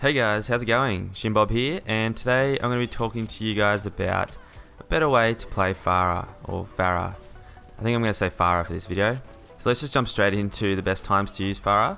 Hey guys, how's it going? Shinbob here, and today I'm going to be talking to you guys about a better way to play Pharah, or Pharah. I think I'm going to say Pharah for this video. So let's just jump straight into the best times to use Pharah.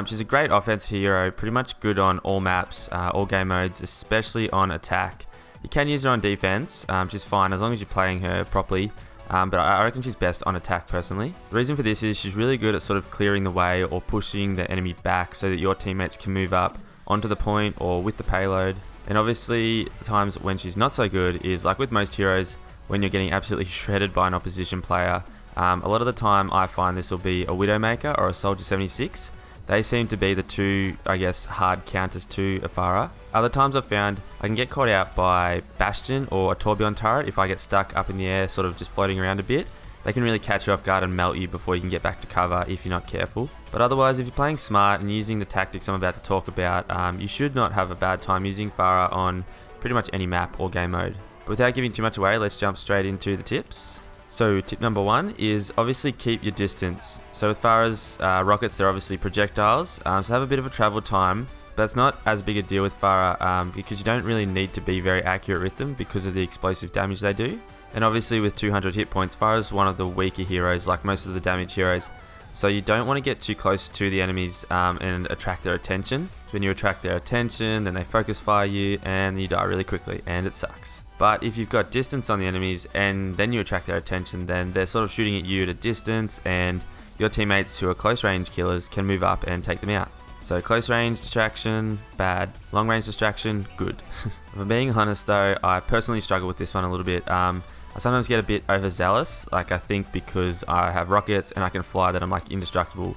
She's a great offensive hero, pretty much good on all maps, all game modes, especially on attack. You can use her on defense, she's fine as long as you're playing her properly. But I reckon she's best on attack personally. The reason for this is she's really good at sort of clearing the way or pushing the enemy back so that your teammates can move up onto the point or with the payload. And obviously times when she's not so good is like with most heroes, when you're getting absolutely shredded by an opposition player. A lot of the time I find this will be a Widowmaker or a Soldier 76. They seem to be the two, I guess, hard counters to a Pharah. Other times I've found I can get caught out by Bastion or a Tourbillon turret if I get stuck up in the air, sort of just floating around a bit. They can really catch you off guard and melt you before you can get back to cover if you're not careful. But otherwise, if you're playing smart and using the tactics I'm about to talk about, you should not have a bad time using Pharah on pretty much any map or game mode. But without giving too much away, let's jump straight into the tips. So tip number one is obviously keep your distance. So with Pharah's rockets, they're obviously projectiles, so have a bit of a travel time. But it's not as big a deal with Pharah because you don't really need to be very accurate with them because of the explosive damage they do. And obviously with 200 hit points, Pharah's one of the weaker heroes like most of the damage heroes. So you don't want to get too close to the enemies and attract their attention. So when you attract their attention, then they focus fire you and you die really quickly and it sucks. But if you've got distance on the enemies and then you attract their attention, then they're sort of shooting at you at a distance and your teammates who are close range killers can move up and take them out. So close range distraction, bad. Long range distraction, good. If I'm being honest though, I personally struggle with this one a little bit. I sometimes get a bit overzealous, like I think because I have rockets and I can fly that I'm like indestructible,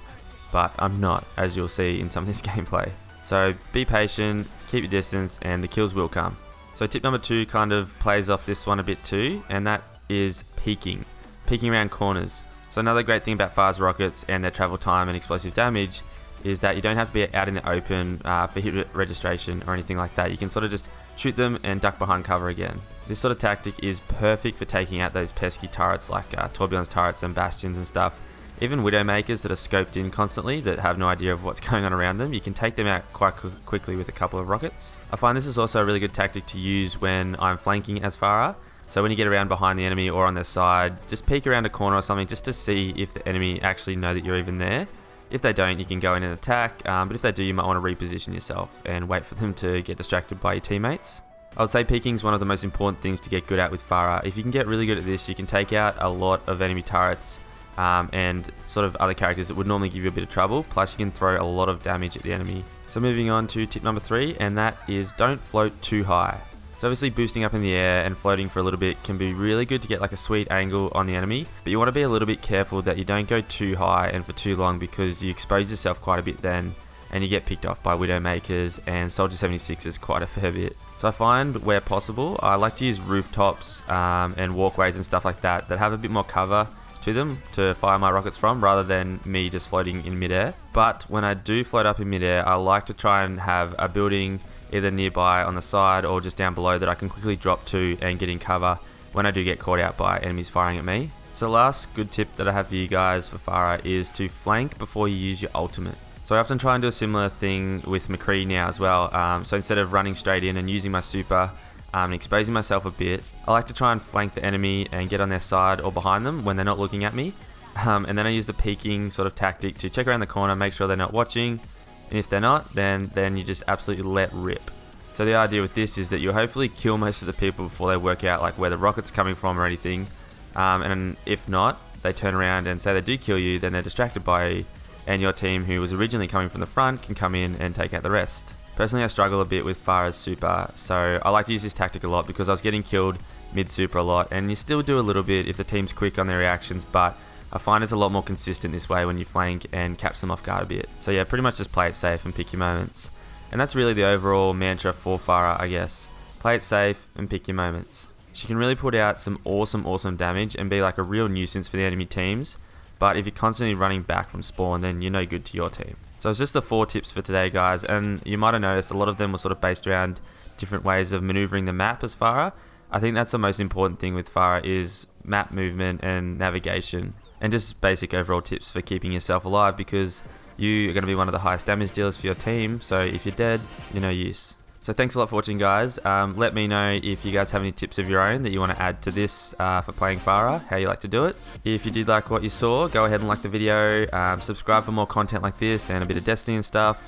but I'm not, as you'll see in some of this gameplay. So be patient, keep your distance, and the kills will come. So tip number two kind of plays off this one a bit too, and that is peeking around corners. So another great thing about Pharah's rockets and their travel time and explosive damage is that you don't have to be out in the open for hit registration or anything like that. You can sort of just shoot them and duck behind cover again. This sort of tactic is perfect for taking out those pesky turrets like Tourbillon's turrets and Bastions and stuff. Even Widowmakers that are scoped in constantly that have no idea of what's going on around them, you can take them out quite quickly with a couple of rockets. I find this is also a really good tactic to use when I'm flanking as Pharah. So when you get around behind the enemy or on their side, just peek around a corner or something just to see if the enemy actually know that you're even there. If they don't, you can go in and attack, but if they do, you might want to reposition yourself and wait for them to get distracted by your teammates. I would say peeking is one of the most important things to get good at with Pharah. If you can get really good at this, you can take out a lot of enemy turrets and sort of other characters that would normally give you a bit of trouble, plus you can throw a lot of damage at the enemy. So moving on to tip number three, and that is don't float too high. So obviously boosting up in the air and floating for a little bit can be really good to get like a sweet angle on the enemy, but you want to be a little bit careful that you don't go too high and for too long because you expose yourself quite a bit then and you get picked off by Widowmakers and Soldier 76s quite a fair bit. So I find where possible, I like to use rooftops and walkways and stuff like that that have a bit more cover to them to fire my rockets from rather than me just floating in midair. But when I do float up in midair, I like to try and have a building either nearby on the side or just down below that I can quickly drop to and get in cover when I do get caught out by enemies firing at me. So the last good tip that I have for you guys for Pharah is to flank before you use your ultimate. So I often try and do a similar thing with McCree now as well. So instead of running straight in and using my super and exposing myself a bit, I like to try and flank the enemy and get on their side or behind them when they're not looking at me. And then I use the peeking sort of tactic to check around the corner, make sure they're not watching. And if they're not, then you just absolutely let rip. So the idea with this is that you'll hopefully kill most of the people before they work out like where the rocket's coming from or anything. And if not, they turn around and say they do kill you, then they're distracted by you. And your team who was originally coming from the front can come in and take out the rest. Personally, I struggle a bit with Pharah's super, so I like to use this tactic a lot because I was getting killed mid-super a lot, and you still do a little bit if the team's quick on their reactions, but I find it's a lot more consistent this way when you flank and catch them off guard a bit. So yeah, pretty much just play it safe and pick your moments. And that's really the overall mantra for Pharah, I guess. Play it safe and pick your moments. She can really put out some awesome damage and be like a real nuisance for the enemy teams, but if you're constantly running back from spawn, then you're no good to your team. So it's just the 4 tips for today, guys, and you might have noticed a lot of them were sort of based around different ways of maneuvering the map as Pharah. I think that's the most important thing with Pharah is map movement and navigation, and just basic overall tips for keeping yourself alive, because you are going to be one of the highest damage dealers for your team. So if you're dead, you're no use. So thanks a lot for watching, guys. Let me know if you guys have any tips of your own that you want to add to this for playing Pharah, how you like to do it. If you did like what you saw, go ahead and like the video, subscribe for more content like this and a bit of Destiny and stuff.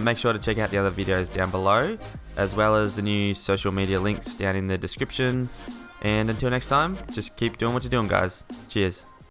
Make sure to check out the other videos down below, as well as the new social media links down in the description. And until next time, just keep doing what you're doing, guys. Cheers.